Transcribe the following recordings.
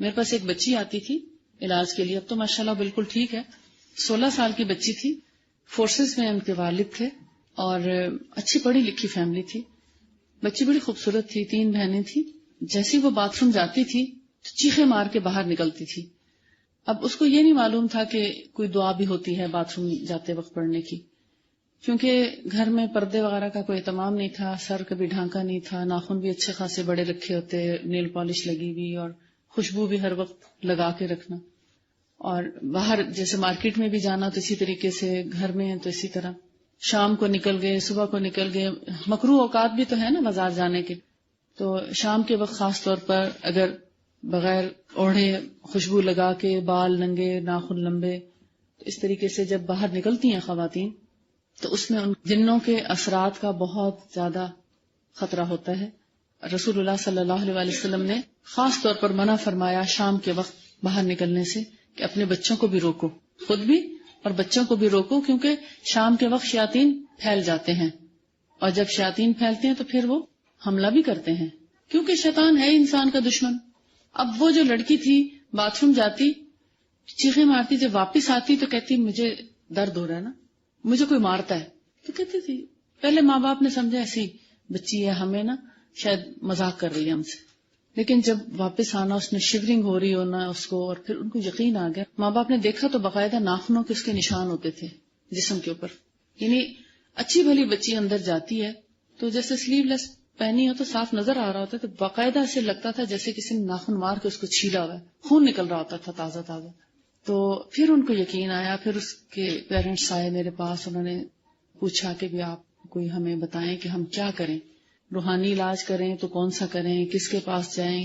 میرے پاس ایک بچی آتی تھی علاج کے لیے، اب تو ماشاءاللہ بالکل ٹھیک ہے، 16 سال کی بچی تھی، فورسز میں ان کے والد تھے اور اچھی پڑھی لکھی فیملی تھی، بچی بڑی خوبصورت تھی، 3 بہنیں تھیں. جیسے وہ باتھ روم جاتی تھی تو چیخے مار کے باہر نکلتی تھی. اب اس کو یہ نہیں معلوم تھا کہ کوئی دعا بھی ہوتی ہے باتھ روم جاتے وقت پڑھنے کی، کیونکہ گھر میں پردے وغیرہ کا کوئی اہتمام نہیں تھا، سر کبھی ڈھانکا نہیں تھا، ناخن بھی اچھے خاصے بڑے رکھے ہوتے، نیل پالش لگی ہوئی اور خوشبو بھی ہر وقت لگا کے رکھنا، اور باہر جیسے مارکیٹ میں بھی جانا تو اسی طریقے سے، گھر میں تو اسی طرح. شام کو نکل گئے، صبح کو نکل گئے، مکروہ اوقات بھی تو ہے نا بازار جانے کے، تو شام کے وقت خاص طور پر اگر بغیر اوڑھے خوشبو لگا کے بال ننگے ناخن لمبے، تو اس طریقے سے جب باہر نکلتی ہیں خواتین تو اس میں ان جنوں کے اثرات کا بہت زیادہ خطرہ ہوتا ہے. رسول اللہ صلی اللہ علیہ وسلم نے خاص طور پر منع فرمایا شام کے وقت باہر نکلنے سے کہ اپنے بچوں کو بھی روکو، خود بھی اور بچوں کو بھی روکو، کیونکہ شام کے وقت شیاطین پھیل جاتے ہیں، اور جب شیاطین پھیلتے ہیں تو پھر وہ حملہ بھی کرتے ہیں، کیونکہ شیطان ہے انسان کا دشمن. اب وہ جو لڑکی تھی باتھ روم جاتی، چیخیں مارتی، جب واپس آتی تو کہتی مجھے درد ہو رہا ہے نا، مجھے کوئی مارتا ہے. تو کہتی تھی پہلے ماں باپ نے سمجھا ایسی بچی ہے، ہمیں نا شاید مذاق کر رہی ہے ہم سے، لیکن جب واپس آنا اس نے شیورنگ ہو رہی ہونا اس کو، اور پھر ان کو یقین آ گیا. ماں باپ نے دیکھا تو باقاعدہ ناخنوں کے اس کے نشان ہوتے تھے جسم کے اوپر. یعنی اچھی بھلی بچی اندر جاتی ہے تو جیسے سلیو لیس پہنی ہو تو صاف نظر آ رہا ہوتا ہے، تو باقاعدہ اسے لگتا تھا جیسے کسی نے ناخن مار کے اس کو چھیلا ہوا ہے، خون نکل رہا ہوتا تھا تازہ تازہ. تو پھر ان کو یقین آیا، پھر اس کے پیرنٹس آئے میرے پاس، انہوں نے پوچھا کہ بھی آپ کوئی ہمیں بتائیں کہ ہم کیا کریں، روحانی علاج کریں تو کون سا کریں، کس کے پاس جائیں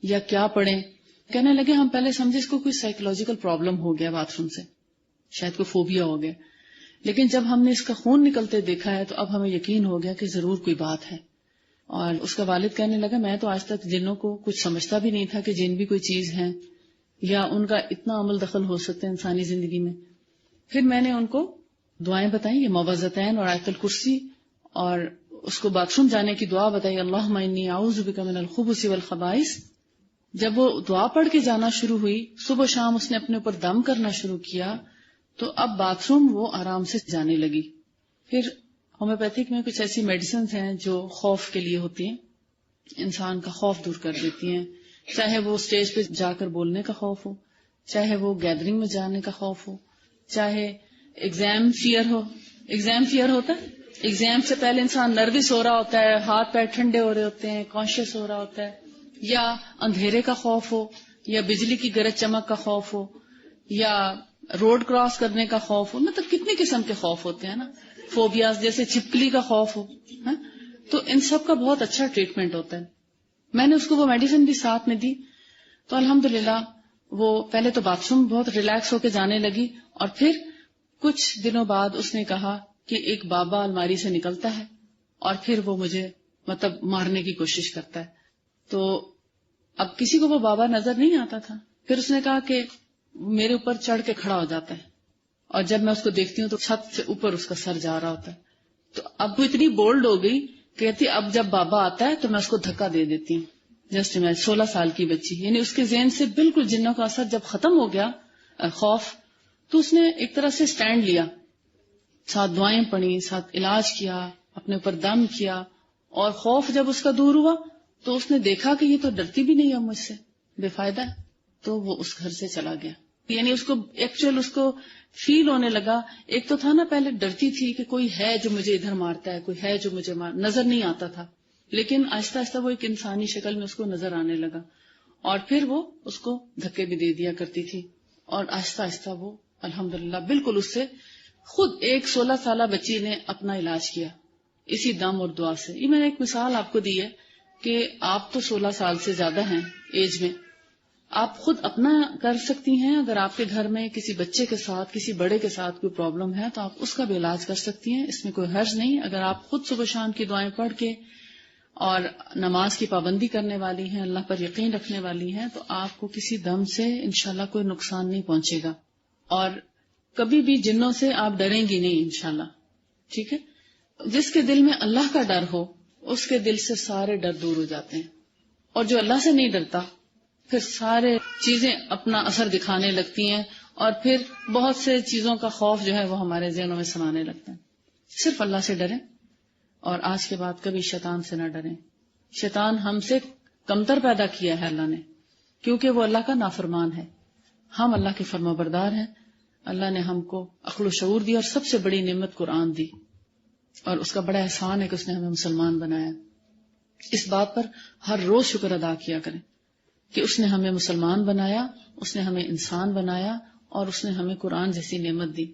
یا کیا پڑھیں. کہنے لگے ہم پہلے سمجھے اس کو کوئی سائیکولوجیکل پرابلم ہو گیا باتھ روم سے، شاید کوئی فوبیا ہو گیا، لیکن جب ہم نے اس کا خون نکلتے دیکھا ہے تو اب ہمیں یقین ہو گیا کہ ضرور کوئی بات ہے. اور اس کا والد کہنے لگا میں تو آج تک جنوں کو کچھ سمجھتا بھی نہیں تھا کہ جن بھی کوئی چیز ہے یا ان کا اتنا عمل دخل ہو سکتا ہے انسانی زندگی میں. پھر میں نے ان کو دعائیں بتائیں، یہ معوذتین اور آیت الکرسی، اور اس کو باتھ روم جانے کی دعا بتائی، اللہم انی اعوذ بک من الخبث والخبائث. جب وہ دعا پڑھ کے جانا شروع ہوئی، صبح شام اس نے اپنے اوپر دم کرنا شروع کیا، تو اب باتھ روم وہ آرام سے جانے لگی. پھر ہومیوپیتھک میں کچھ ایسی میڈیسنز ہیں جو خوف کے لیے ہوتی ہیں، انسان کا خوف دور کر دیتی ہیں، چاہے وہ اسٹیج پہ جا کر بولنے کا خوف ہو، چاہے وہ گیدرنگ میں جانے کا خوف ہو، چاہے ایگزام فیئر ہو. ایگزام فیئر ہوتا ہے، ایگزام سے پہلے انسان نروس ہو رہا ہوتا ہے، ہاتھ پیر ٹھنڈے ہو رہے ہوتے ہیں، کانشیس ہو رہا ہوتا ہے، یا اندھیرے کا خوف ہو، یا بجلی کی گرج چمک کا خوف ہو، یا روڈ کراس کرنے کا خوف ہو. مطلب کتنی قسم کے خوف ہوتے ہیں نا، فوبیاز جیسے چھپکلی کا خوف ہو، تو ان سب کا بہت اچھا ٹریٹمنٹ ہوتا ہے. میں نے اس کو وہ میڈیسن بھی ساتھ میں دی، تو الحمدللہ وہ پہلے تو باتھ روم بہت ریلیکس ہو کے جانے لگی، اور پھر کچھ دنوں بعد اس نے کہا کہ ایک بابا الماری سے نکلتا ہے اور پھر وہ مجھے مطلب مارنے کی کوشش کرتا ہے. تو اب کسی کو وہ بابا نظر نہیں آتا تھا. پھر اس نے کہا کہ میرے اوپر چڑھ کے کھڑا ہو جاتا ہے، اور جب میں اس کو دیکھتی ہوں تو چھت سے اوپر اس کا سر جا رہا ہوتا ہے. تو اب وہ اتنی بولڈ ہو گئی، کہتی اب جب بابا آتا ہے تو میں اس کو دھکا دے دیتی ہوں. جسٹ میں 16 سال کی بچی، یعنی اس کے ذہن سے بالکل جنوں کا اثر جب ختم ہو گیا، خوف، تو اس نے ایک طرح سے سٹینڈ لیا، ساتھ دعائیں پڑھی، ساتھ علاج کیا، اپنے اوپر دم کیا، اور خوف جب اس کا دور ہوا تو اس نے دیکھا کہ یہ تو ڈرتی بھی نہیں ہے مجھ سے، بے فائدہ ہے، تو وہ اس گھر سے چلا گیا. یعنی اس کو ایکچوئل اس کو فیل ہونے لگا. ایک تو تھا نا پہلے ڈرتی تھی کہ کوئی ہے جو مجھے ادھر مارتا ہے، کوئی ہے جو مجھے نظر نہیں آتا تھا، لیکن آہستہ آہستہ وہ ایک انسانی شکل میں اس کو نظر آنے لگا، اور پھر وہ اس کو دھکے بھی دے دیا کرتی تھی، اور آہستہ آہستہ وہ الحمدللہ بالکل اس سے خود ایک 16 سالہ بچی نے اپنا علاج کیا اسی دم اور دعا سے. یہ میں نے ایک مثال آپ کو دی ہے کہ آپ تو 16 سال سے زیادہ ہیں ایج میں، آپ خود اپنا کر سکتی ہیں. اگر آپ کے گھر میں کسی بچے کے ساتھ، کسی بڑے کے ساتھ کوئی پرابلم ہے تو آپ اس کا بھی علاج کر سکتی ہیں، اس میں کوئی حرج نہیں. اگر آپ خود صبح شام کی دعائیں پڑھ کے اور نماز کی پابندی کرنے والی ہیں، اللہ پر یقین رکھنے والی ہیں، تو آپ کو کسی دم سے انشاءاللہ کوئی نقصان نہیں پہنچے گا، اور کبھی بھی جنوں سے آپ ڈریں گی نہیں انشاءاللہ. ٹھیک ہے، جس کے دل میں اللہ کا ڈر ہو اس کے دل سے سارے ڈر دور ہو جاتے ہیں، اور جو اللہ سے نہیں ڈرتا پھر سارے چیزیں اپنا اثر دکھانے لگتی ہیں، اور پھر بہت سے چیزوں کا خوف جو ہے وہ ہمارے ذہنوں میں سمانے لگتا ہے. صرف اللہ سے ڈریں، اور آج کے بعد کبھی شیطان سے نہ ڈریں. شیطان ہم سے کمتر پیدا کیا ہے اللہ نے، کیونکہ وہ اللہ کا نافرمان ہے. ہم اللہ کے فرما بردار ہیں. اللہ نے ہم کو عقل و شعور دی، اور سب سے بڑی نعمت قرآن دی، اور اس کا بڑا احسان ہے کہ اس نے ہمیں مسلمان بنایا. اس بات پر ہر روز شکر ادا کیا کریں کہ اس نے ہمیں مسلمان بنایا، اس نے ہمیں انسان بنایا، اور اس نے ہمیں قرآن جیسی نعمت دی.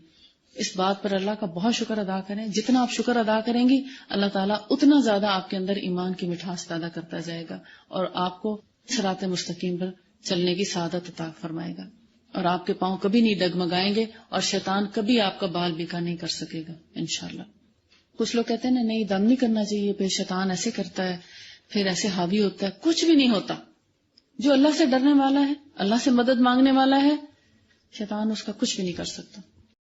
اس بات پر اللہ کا بہت شکر ادا کریں. جتنا آپ شکر ادا کریں گی اللہ تعالیٰ اتنا زیادہ آپ کے اندر ایمان کی مٹھاس پیدا کرتا جائے گا، اور آپ کو صراط مستقیم پر چلنے کی سعادت عطا فرمائے گا، اور آپ کے پاؤں کبھی نہیں ڈگمگائیں گے، اور شیطان کبھی آپ کا بال بیکا نہیں کر سکے گا انشاءاللہ. کچھ لوگ کہتے ہیں نہیں دم نہیں کرنا چاہیے، پھر شیطان ایسے کرتا ہے، پھر ایسے حاوی ہوتا ہے. کچھ بھی نہیں ہوتا. جو اللہ سے ڈرنے والا ہے، اللہ سے مدد مانگنے والا ہے، شیطان اس کا کچھ بھی نہیں کر سکتا.